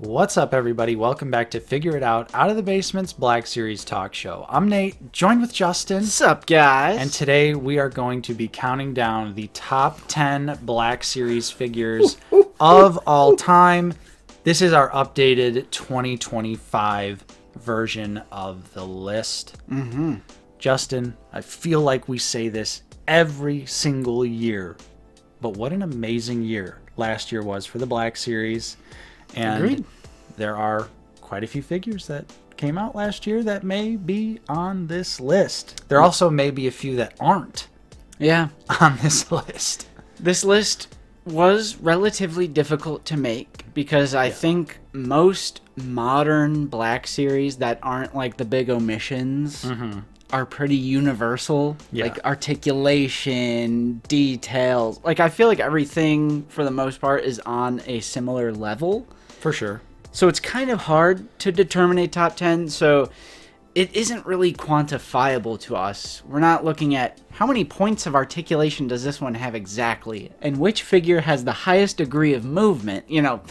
What's up, everybody? Welcome back to Figure It Out of the Basement's Black Series talk show. I'm Nate, joined with Justin. What's up, guys? And today we are going to be counting down the top 10 Black Series figures of all time. This is our updated 2025 version of the list. Justin, I feel like we say this every single year, but what an amazing year last year was for the Black Series. And Agreed. There are quite a few figures that came out last year that may be on this list. There also may be a few that aren't on this list. This list was relatively difficult to make because I think most modern Black Series that aren't like the big omissions are pretty universal. Like articulation, details. Like I feel like everything for the most part is on a similar level. For sure. So it's kind of hard to determine a top 10. So it isn't really quantifiable to us. We're not looking at how many points of articulation does this one have exactly, and which figure has the highest degree of movement. You know,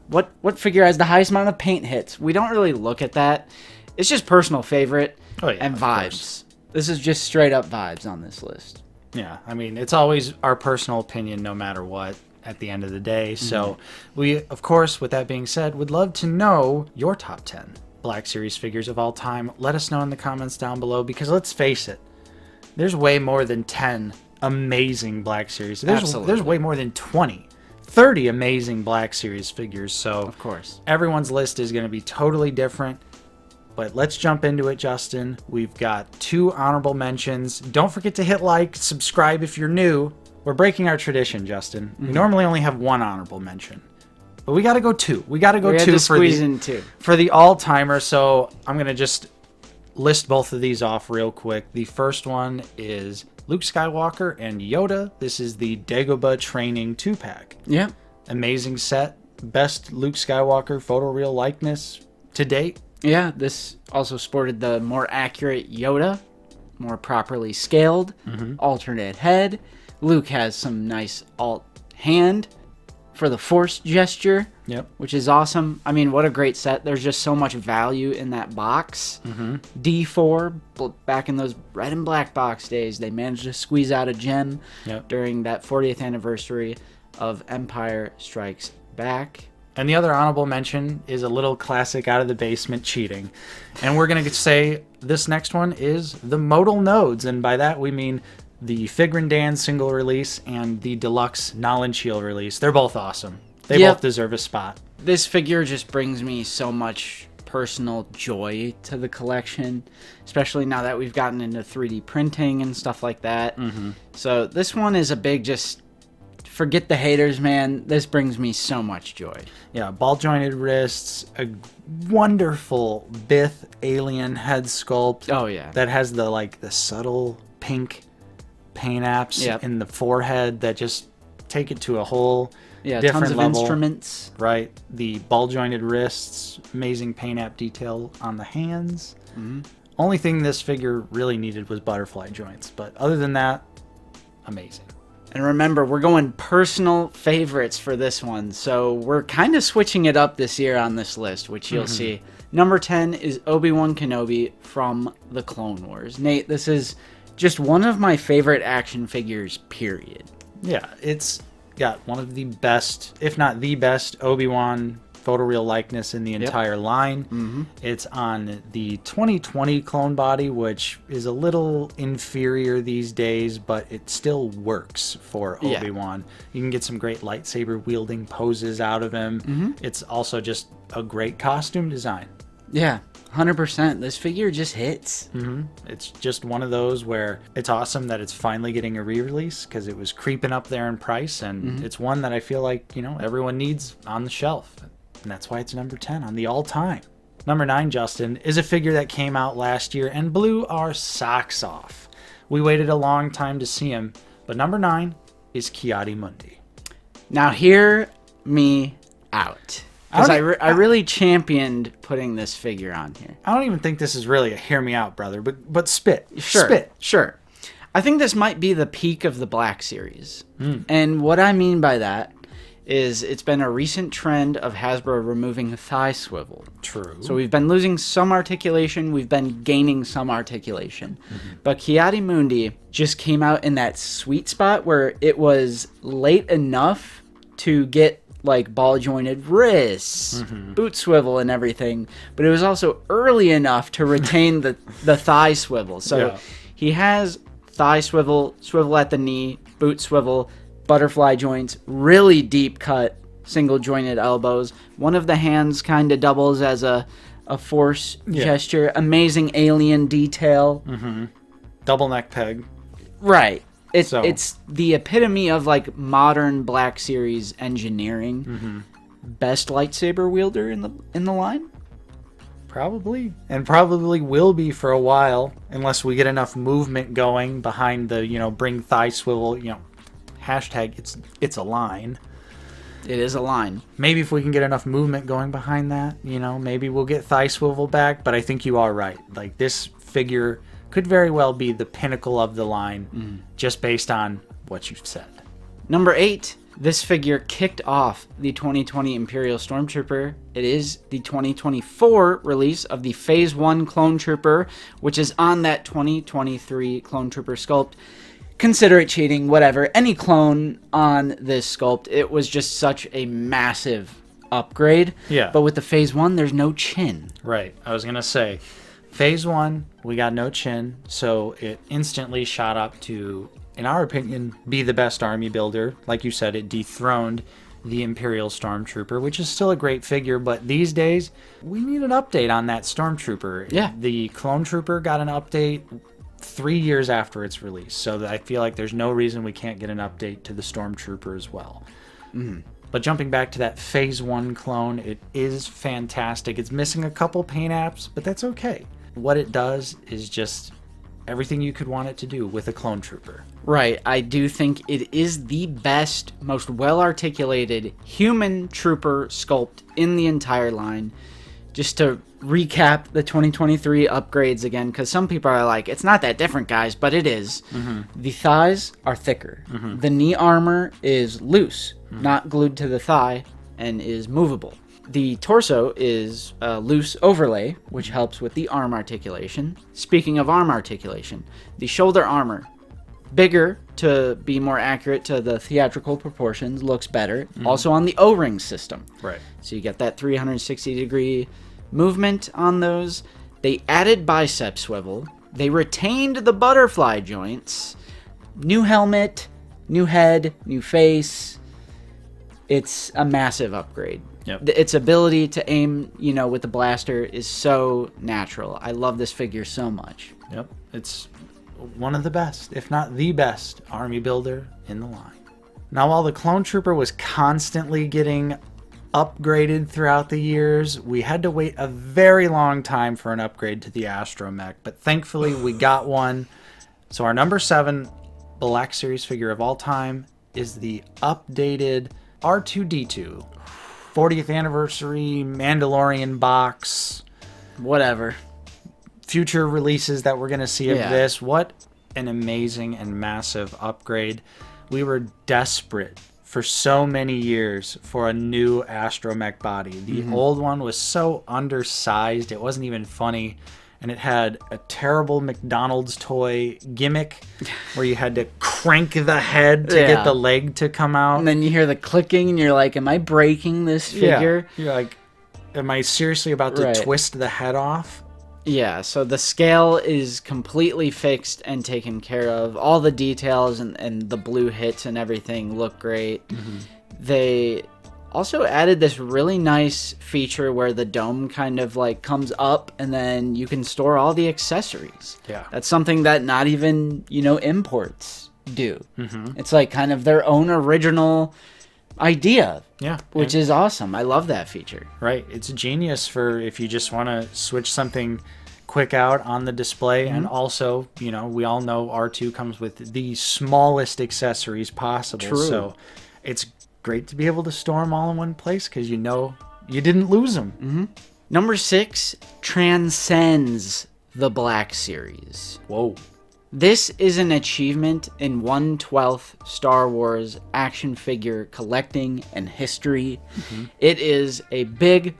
what figure has the highest amount of paint hits? We don't really look at that. It's just personal favorite and vibes. This is just straight up vibes on this list. Yeah, I mean, it's always our personal opinion no matter what at the end of the day. So we, of course, with that being said, would love to know your top 10 Black Series figures of all time. Let us know in the comments down below, because let's face it, there's way more than 10 amazing Black Series. There's way more than 20, 30 amazing Black Series figures. So Of course. everyone's list is going to be totally different. But let's jump into it, Justin. We've got 2 honorable mentions. Don't forget to hit like, subscribe if you're new. We're breaking our tradition, Justin. We normally only have 1 honorable mention, but we got to go 2. We got to go 2 for the all-timer. So I'm going to just list both of these off real quick. The first one is Luke Skywalker and Yoda. This is the Dagobah Training 2-pack. Yeah. Amazing set. Best Luke Skywalker photoreal likeness to date. Yeah, this also sported the more accurate Yoda, more properly scaled, alternate head. Luke has some nice alt hand for the Force gesture, which is awesome. I mean, what a great set. There's just so much value in that box. D4, back in those red and black box days, they managed to squeeze out a gem during that 40th anniversary of Empire Strikes Back. And the other honorable mention is a little classic out of the basement cheating. And we're going to say this next one is the Modal Nodes. And by that, we mean the Figrin Dan single release and the deluxe Nolan Shield release. They're both awesome. They both deserve a spot. This figure just brings me so much personal joy to the collection, especially now that we've gotten into 3D printing and stuff like that. So this one is a big just... Forget the haters, man. This brings me so much joy. Yeah, ball-jointed wrists, a wonderful Bith alien head sculpt. Oh, yeah. That has the subtle pink paint apps in the forehead that just take it to a whole different tons of level. Instruments. Right. The ball-jointed wrists, amazing paint app detail on the hands. Only thing this figure really needed was butterfly joints, but other than that, amazing. And remember, we're going personal favorites for this one. So we're kind of switching it up this year on this list, which you'll see. Number 10 is Obi-Wan Kenobi from the Clone Wars. Nate, this is just one of my favorite action figures, period. Yeah, it's got one of the best, if not the best, Obi-Wan photoreal likeness in the entire line. It's on the 2020 clone body, which is a little inferior these days, but it still works for Obi-Wan. You can get some great lightsaber wielding poses out of him. It's also just a great costume design. Yeah, 100%. This figure just hits. It's just one of those where it's awesome that it's finally getting a re-release, because it was creeping up there in price, and it's one that I feel like, everyone needs on the shelf. And that's why it's number 10 on the all-time. Number 9, Justin, is a figure that came out last year and blew our socks off. We waited a long time to see him, but number 9 is Ki-Adi-Mundi. Now hear me out, because I really championed putting this figure on here. I don't even think this is really a hear me out, brother, but spit. Sure, spit. Sure. I think this might be the peak of the Black Series. And what I mean by that is it's been a recent trend of Hasbro removing thigh swivel. True. So we've been losing some articulation, we've been gaining some articulation. But Ki-Adi-Mundi just came out in that sweet spot where it was late enough to get like ball jointed wrists, boot swivel and everything, but it was also early enough to retain the thigh swivel. So he has thigh swivel, swivel at the knee, boot swivel, butterfly joints, really deep cut single jointed elbows. One of the hands kind of doubles as a force gesture. Amazing alien detail. Double neck peg. Right. It's the epitome of like modern Black Series engineering. Best lightsaber wielder in the line. Probably, and probably will be for a while, unless we get enough movement going behind the bring thigh swivel. Hashtag it's a line. It is a line. Maybe if we can get enough movement going behind that, maybe we'll get thigh swivel back. But I think you are right. Like, this figure could very well be the pinnacle of the line, just based on what you've said. Number 8, this figure kicked off the 2020 Imperial Stormtrooper. It is the 2024 release of the Phase 1 Clone Trooper, which is on that 2023 Clone Trooper sculpt. Consider it cheating, whatever. Any clone on this sculpt, it was just such a massive upgrade. Yeah. But with the Phase 1, there's no chin. Right. I was going to say, Phase 1, we got no chin, so it instantly shot up to, in our opinion, be the best army builder. Like you said, it dethroned the Imperial Stormtrooper, which is still a great figure, but these days, we need an update on that Stormtrooper. Yeah. The Clone Trooper got an update 3 years after its release, so I feel like there's no reason we can't get an update to the Stormtrooper as well. But jumping back to that Phase 1 clone, it is fantastic. It's missing a couple paint apps, but that's okay. What it does is just everything you could want it to do with a clone trooper. Right. I do think it is the best, most well-articulated human trooper sculpt in the entire line. Just to recap the 2023 upgrades again, because some people are like, it's not that different, guys, but it is. The thighs are thicker. The knee armor is loose, not glued to the thigh, and is movable. The torso is a loose overlay, which helps with the arm articulation. Speaking of arm articulation, the shoulder armor, bigger to be more accurate to the theatrical proportions, looks better. Also on the O-ring system. Right. So you get that 360-degree movement on those. They added bicep swivel. They retained the butterfly joints. New helmet, new head, new face. It's a massive upgrade. Yep. Its ability to aim, with the blaster is so natural. I love this figure so much. Yep. It's one of the best, if not the best, army builder in the line. Now, while the Clone Trooper was constantly getting upgraded throughout the years, we had to wait a very long time for an upgrade to the Astromech, but thankfully we got one. So our number 7 Black Series figure of all time is the updated R2-D2. 40th anniversary Mandalorian box. Whatever. Future releases that we're going to see of this. What an amazing and massive upgrade. We were desperate for so many years for a new Astromech body. The old one was so undersized, it wasn't even funny. And it had a terrible McDonald's toy gimmick where you had to crank the head to get the leg to come out. And then you hear the clicking and you're like, am I breaking this figure? Yeah. You're like, am I seriously about to twist the head off? Yeah, so the scale is completely fixed and taken care of. All the details and the blue hits and everything look great. They also added this really nice feature where the dome kind of like comes up and then you can store all the accessories. Yeah. That's something that not even, imports do. It's like kind of their own original idea. Yeah. Which is awesome. I love that feature. Right. It's genius for if you just want to switch something quick out on the display. And also, we all know R2 comes with the smallest accessories possible. True. So it's great to be able to store them all in one place because you didn't lose them. Number 6 transcends the Black Series. Whoa. This is an achievement in 1/12 Star Wars action figure collecting and history. It is a big,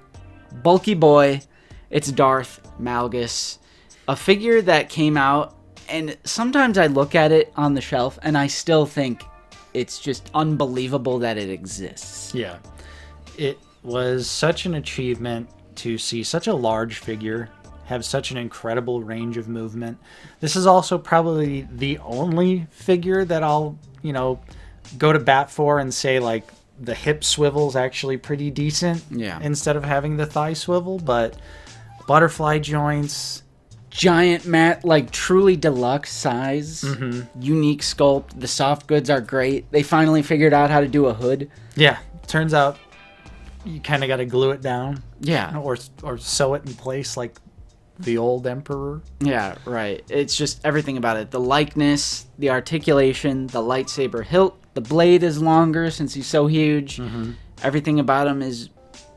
bulky boy. It's Darth Malgus, a figure that came out, and sometimes I look at it on the shelf and I still think it's just unbelievable that it exists. Yeah. It was such an achievement to see such a large figure have such an incredible range of movement. This is also probably the only figure that I'll, go to bat for and say, like, the hip swivel's actually pretty decent. Yeah. Instead of having the thigh swivel, but butterfly joints. Giant mat, like truly deluxe size, unique sculpt. The soft goods are great. They finally figured out how to do a hood. Yeah. Turns out you kind of got to glue it down. Yeah. Or sew it in place like the old emperor. Yeah, right. It's just everything about it. The likeness, the articulation, the lightsaber hilt. The blade is longer since he's so huge. Everything about him is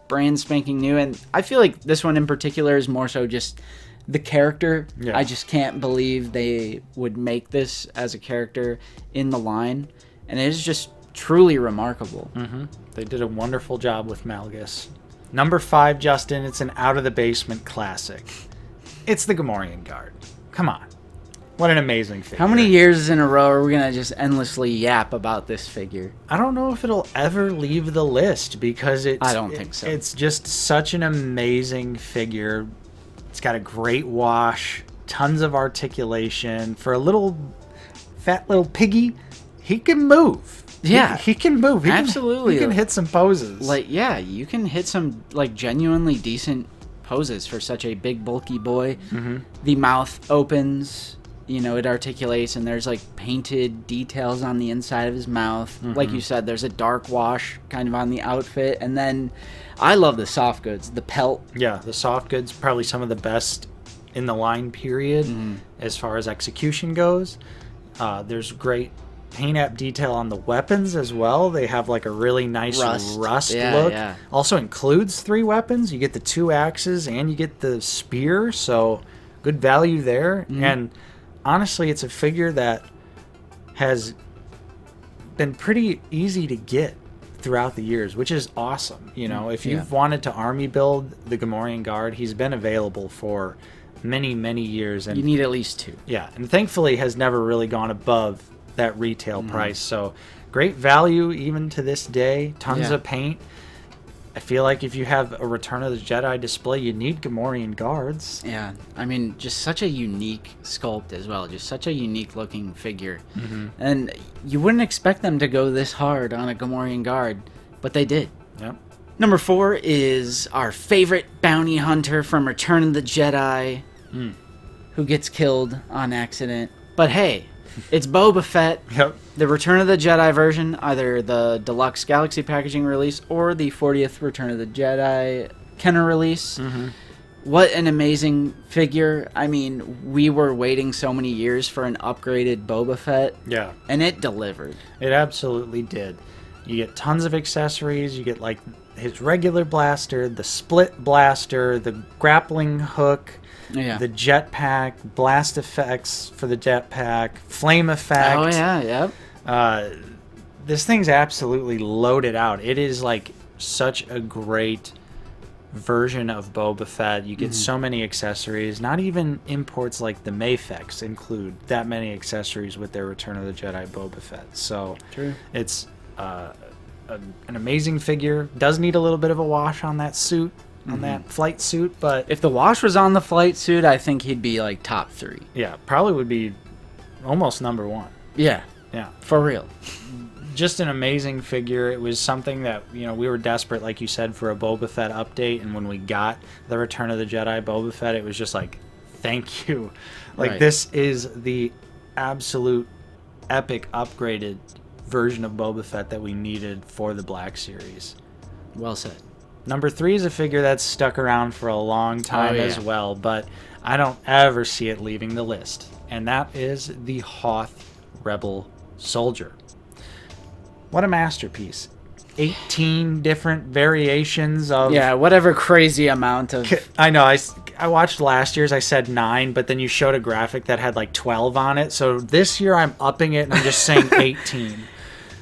brand spanking new. And I feel like this one in particular is more so just the character. Yeah. I just can't believe they would make this as a character in the line. And it is just truly remarkable. They did a wonderful job with Malgus. Number 5, Justin, it's an out-of-the-basement classic. It's the Gamorrean Guard. Come on. What an amazing figure. How many years in a row are we going to just endlessly yap about this figure? I don't know if it'll ever leave the list because I don't think so. It's just such an amazing figure. It's got a great wash, tons of articulation. For a little fat little piggy, he can move. Yeah. He can move. Absolutely. He can hit some poses. Like, yeah, you can hit some, like, genuinely decent poses for such a big, bulky boy. The mouth opens, it articulates, and there's, like, painted details on the inside of his mouth. Like you said, there's a dark wash kind of on the outfit. And then I love the soft goods, the pelt. Yeah, the soft goods, probably some of the best in the line period as far as execution goes. There's great paint app detail on the weapons as well. They have like a really nice rust look. Yeah. Also includes 3 weapons. You get the 2 axes and you get the spear, so good value there. And honestly, it's a figure that has been pretty easy to get throughout the years, which is awesome. If you've wanted to army build the Gamorrean Guard, he's been available for many years, and You need at least 2. yeah, and thankfully has never really gone above that retail price. So great value even to this day. Tons of paint. I feel like if you have a Return of the Jedi display, you need Gamorrean Guards. Yeah, I mean, just such a unique sculpt as well. Just such a unique looking figure. And you wouldn't expect them to go this hard on a Gamorrean Guard, but they did. Yep. Number 4 is our favorite bounty hunter from Return of the Jedi, who gets killed on accident. But hey, it's Boba Fett. Yep. The Return of the Jedi version, either the Deluxe Galaxy Packaging release or the 40th Return of the Jedi Kenner release. What an amazing figure. I mean, we were waiting so many years for an upgraded Boba Fett. Yeah. And it delivered. It absolutely did. You get tons of accessories. You get like his regular blaster, the split blaster, the grappling hook, the jetpack, blast effects for the jetpack, flame effect. Oh, yeah, yep. This thing's absolutely loaded out. It is like such a great version of Boba Fett. You get so many accessories. Not even imports like the Mayfex include that many accessories with their Return of the Jedi Boba Fett. So True. It's an amazing figure. Does need a little bit of a wash on that suit, on that flight suit, but If the wash was on the flight suit, I think he'd be like top 3. yeah, probably would be almost number 1. Yeah, Yeah. for real. Just an amazing figure. It was something that, we were desperate, like you said, for a Boba Fett update, and when we got the Return of the Jedi Boba Fett, it was just like, thank you. Like, Right. This is the absolute epic upgraded version of Boba Fett that we needed for the Black Series. Well said. Number 3 is a figure that's stuck around for a long time as well, but I don't ever see it leaving the list, and that is the Hoth Rebel Soldier. What a masterpiece. 18 different variations of... Yeah, whatever crazy amount of... I know, I watched last year's, I said 9, but then you showed a graphic that had like 12 on it. So this year I'm upping it and I'm just saying 18.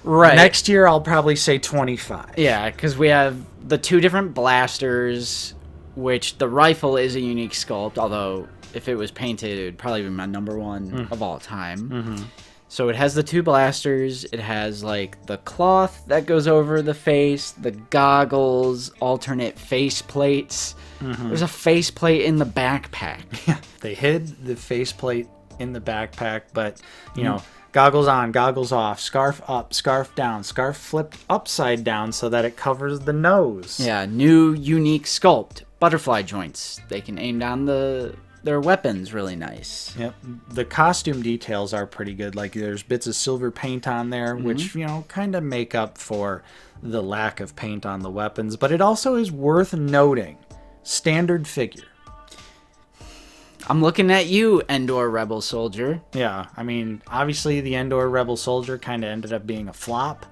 Right. Next year I'll probably say 25. Yeah, because we have the 2 different blasters, which the rifle is a unique sculpt, although if it was painted, it would probably be my number 1 of all time. Mm-hmm. So it has the 2 blasters, it has like the cloth that goes over the face, the goggles, alternate face plates. Mm-hmm. There's a face plate in the backpack. Yeah, they hid the faceplate in the backpack, but, you know, goggles on, goggles off, scarf up, scarf down, scarf flipped upside down so that it covers the nose. Yeah, new unique sculpt. Butterfly joints. They can aim down their weapons really nice. Yep. The costume details are pretty good. Like there's bits of silver paint on there, which, you know, kind of make up for the lack of paint on the weapons. But it also is worth noting. Standard figure. I'm looking at you, Endor Rebel Soldier. Yeah. I mean, obviously the Endor Rebel Soldier kind of ended up being a flop.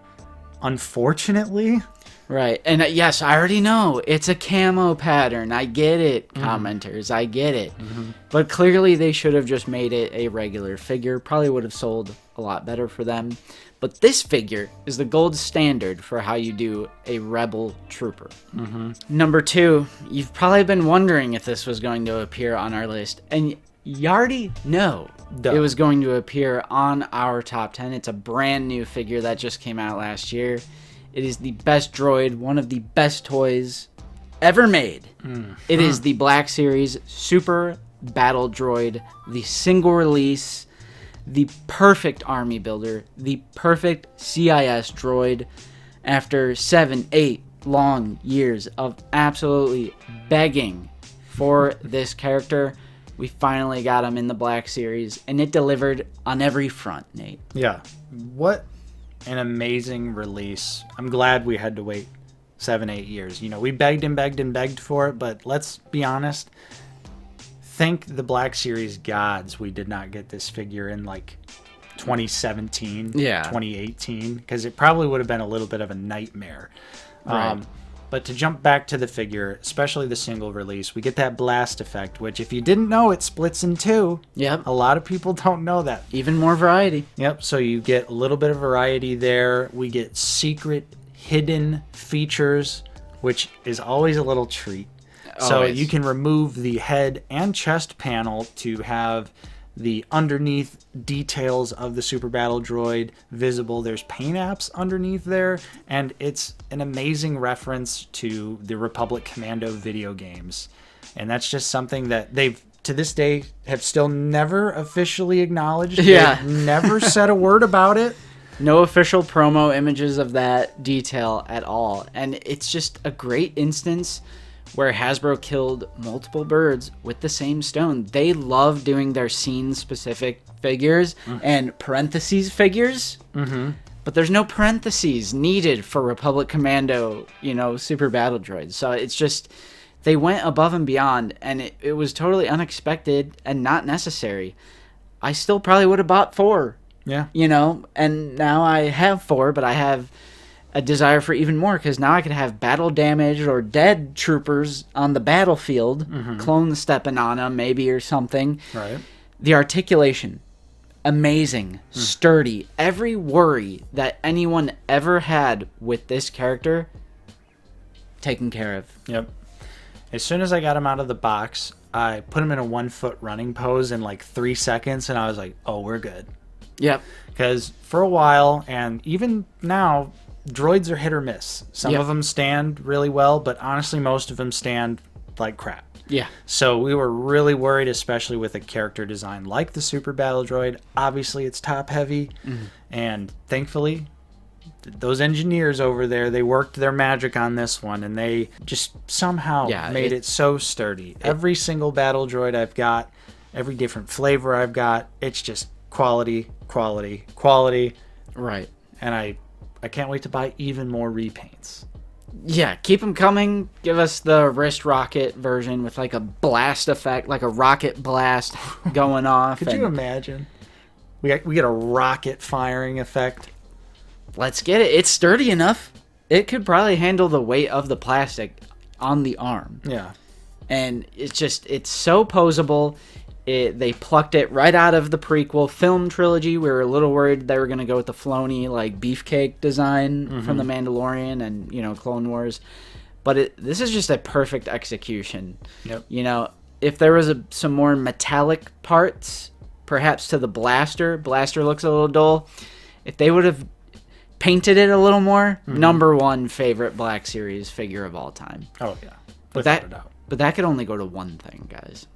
Unfortunately. Right. And yes, I already know. It's a camo pattern. I get it, commenters. I get it. But clearly they should have just made it a regular figure. Probably would have sold a lot better for them. But this figure is the gold standard for how you do a Rebel Trooper. Number 2, you've probably been wondering if this was going to appear on our list. And you already know it was going to appear on our top 10. It's a brand new figure that just came out last year. It is the best droid, one of the best toys ever made. It is the Black Series Super Battle Droid, the single release, the perfect army builder, the perfect CIS droid. After 7-8 long years of absolutely begging for this character, we finally got him in the Black Series, and it delivered on every front, Nate. Yeah. What an amazing release. I'm glad we had to wait 7-8 years. You know, we begged and begged and begged for it, but let's be honest. Thank the Black Series gods we did not get this figure in like 2017, 2018, because it probably would have been a little bit of a nightmare. Right. But to jump back to the figure, especially the single release, we get that blast effect, which if you didn't know, it splits in 2. Yep. A lot of people don't know that. Even more variety. Yep, so you get a little bit of variety there. We get secret hidden features, which is always a little treat. So Always. you can remove the head and chest panel to have the underneath details of the Super Battle Droid visible. There's paint apps underneath there, and it's an amazing reference to the Republic Commando video games. And that's just something that they've, to this day, have still never officially acknowledged. Yeah. They've never said a word about it. No official promo images of that detail at all. And it's just a great instance where Hasbro killed multiple birds with the same stone. They love doing their scene-specific figures and parentheses figures, but there's no parentheses needed for Republic Commando, you know, Super Battle Droids. So it's just, they went above and beyond, and it was totally unexpected and not necessary. I still probably would have bought 4. Yeah. You know, and now I have 4, but I have a desire for even more, because now I could have battle damaged or dead troopers on the battlefield, clones stepping on them maybe or something. Right. The articulation, amazing, sturdy. Every worry that anyone ever had with this character, taken care of. Yep. As soon as I got him out of the box, I put him in a 1-foot running pose in like 3 seconds, and I was like, oh, we're good. Yep. Because for a while, and even now, droids are hit or miss. Some of them stand really well, but honestly, most of them stand like crap. Yeah. So we were really worried, especially with a character design like the Super Battle Droid. Obviously, it's top heavy, and thankfully, those engineers over there, they worked their magic on this one, and they just somehow made it so sturdy. Every single battle droid I've got, every different flavor I've got, it's just quality, quality, quality. Right. And I can't wait to buy even more repaints. Yeah, keep them coming. Give us the wrist rocket version with like a blast effect, like a rocket blast going off. Could you imagine? We get a rocket firing effect. Let's get it. It's sturdy enough. It could probably handle the weight of the plastic on the arm. Yeah. And it's so posable. They plucked it right out of the prequel film trilogy. We were a little worried they were going to go with the Filoni, like, beefcake design from The Mandalorian and, you know, Clone Wars. But this is just a perfect execution. Yep. You know, if there was some more metallic parts, perhaps to the blaster looks a little dull. If they would have painted it a little more, number one favorite Black Series figure of all time. Oh, yeah. But that could only go to one thing, guys.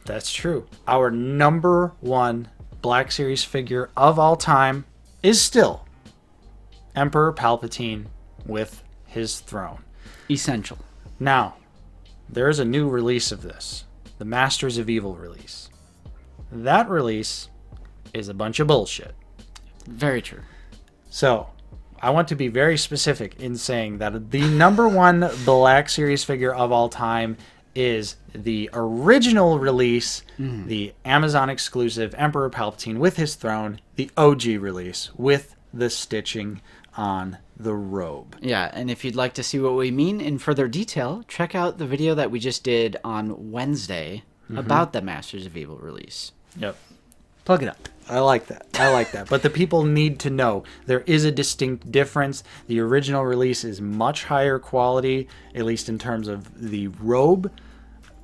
That's true. Our number one Black Series figure of all time is still Emperor Palpatine with his throne. Essential. Now, there is a new release of this, the Masters of Evil release. That release is a bunch of bullshit. Very true. So, I want to be very specific in saying that the number one Black Series figure of all time is the original release, the Amazon exclusive Emperor Palpatine with his throne, the OG release with the stitching on the robe. Yeah, and if you'd like to see what we mean in further detail, check out the video that we just did on Wednesday about the Masters of Evil release. Yep. Plug it up. I like that. But the people need to know there is a distinct difference. The original release is much higher quality, at least in terms of the robe.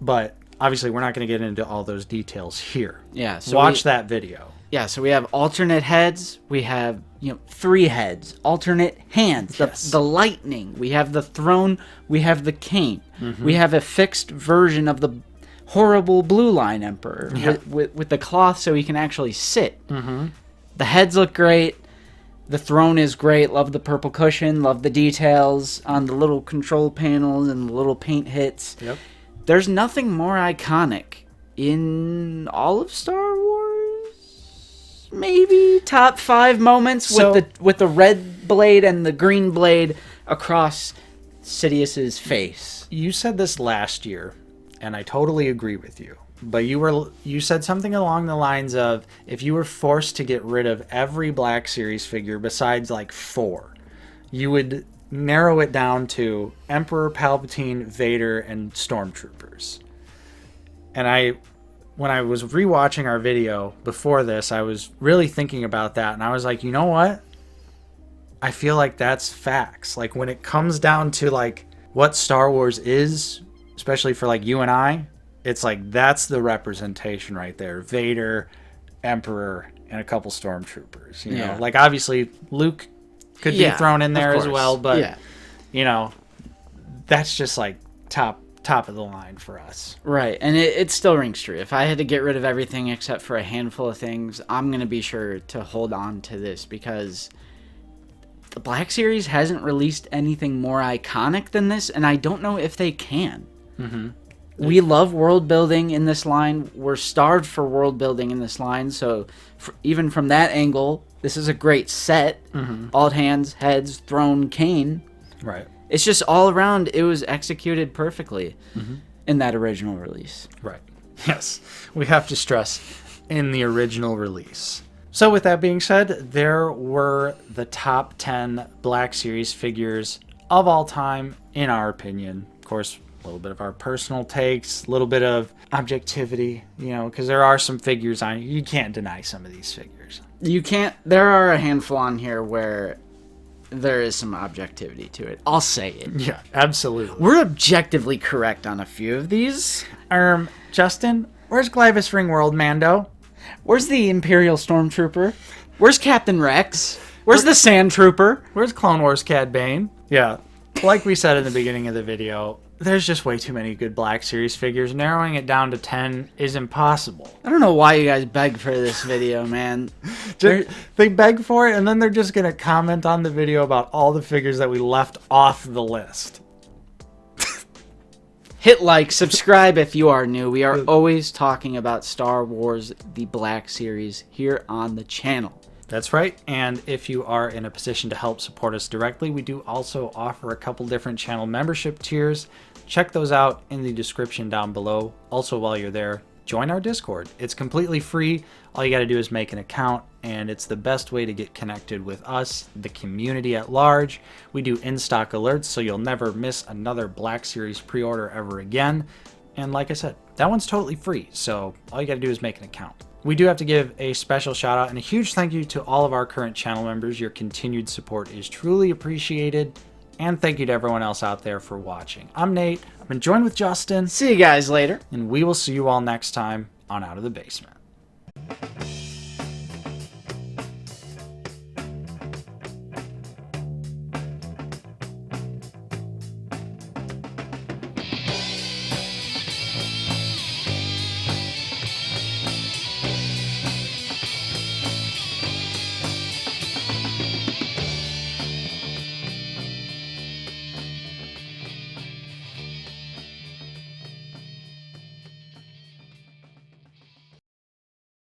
But obviously, we're not going to get into all those details here. Yeah. So watch that video. Yeah. So we have alternate heads. We have 3 heads. Alternate hands. Yes. The lightning. We have the throne. We have the cane. We have a fixed version of the horrible blue line emperor with the cloth so he can actually sit. The heads look great. The throne is great. Love the purple cushion. Love the details on the little control panels and the little paint hits. Yep. There's nothing more iconic in all of Star Wars. Maybe top 5 moments with the red blade and the green blade across Sidious's face. You said this last year, and I totally agree with you. But you said something along the lines of, if you were forced to get rid of every Black Series figure besides like 4, you would narrow it down to Emperor Palpatine, Vader, and Stormtroopers. And when I was rewatching our video before this, I was really thinking about that, and I was like, you know what? I feel like that's facts. Like, when it comes down to like what Star Wars is, especially for like you and I, it's like that's the representation right there. Vader, Emperor, and a couple Stormtroopers. You know, like obviously Luke could be thrown in there as well, but that's just like top of the line for us. Right, and it still rings true. If I had to get rid of everything except for a handful of things, I'm going to be sure to hold on to this because the Black Series hasn't released anything more iconic than this, and I don't know if they can. We love world building in this line. We're starved for world building in this line, so even from that angle, this is a great set. Alt hands, heads, throne, cane. Right. It's just all around, it was executed perfectly in that original release. Right. Yes. We have to stress, in the original release. So with that being said, there were the top 10 Black Series figures of all time, in our opinion. Of course, a little bit of our personal takes, a little bit of objectivity, because there are some figures on, you can't deny some of these figures. You can't, there are a handful on here where there is some objectivity to it. I'll say it. Yeah, absolutely. We're objectively correct on a few of these. Justin, where's Glavis Ringworld Mando? Where's the Imperial Stormtrooper? Where's Captain Rex? Where's the Sand Trooper? Where's Clone Wars Cad Bane? Yeah, like we said in the beginning of the video, there's just way too many good Black Series figures. Narrowing it down to 10 is impossible. I don't know why you guys beg for this video, man. They beg for it, and then they're just going to comment on the video about all the figures that we left off the list. Hit like, subscribe if you are new. We are always talking about Star Wars, the Black Series, here on the channel. That's right, and if you are in a position to help support us directly, we do also offer a couple different channel membership tiers. Check those out in the description down below. Also, while you're there, join our Discord. It's completely free. All you got to do is make an account, and it's the best way to get connected with us, the community at large. We do in-stock alerts, so you'll never miss another Black Series pre-order ever again. And like I said, that one's totally free, so all you gotta do is make an account. We do have to give a special shout out and a huge thank you to all of our current channel members. Your continued support is truly appreciated. And thank you to everyone else out there for watching. I'm Nate. I've been joined with Justin. See you guys later. And we will see you all next time on Out of the Basement.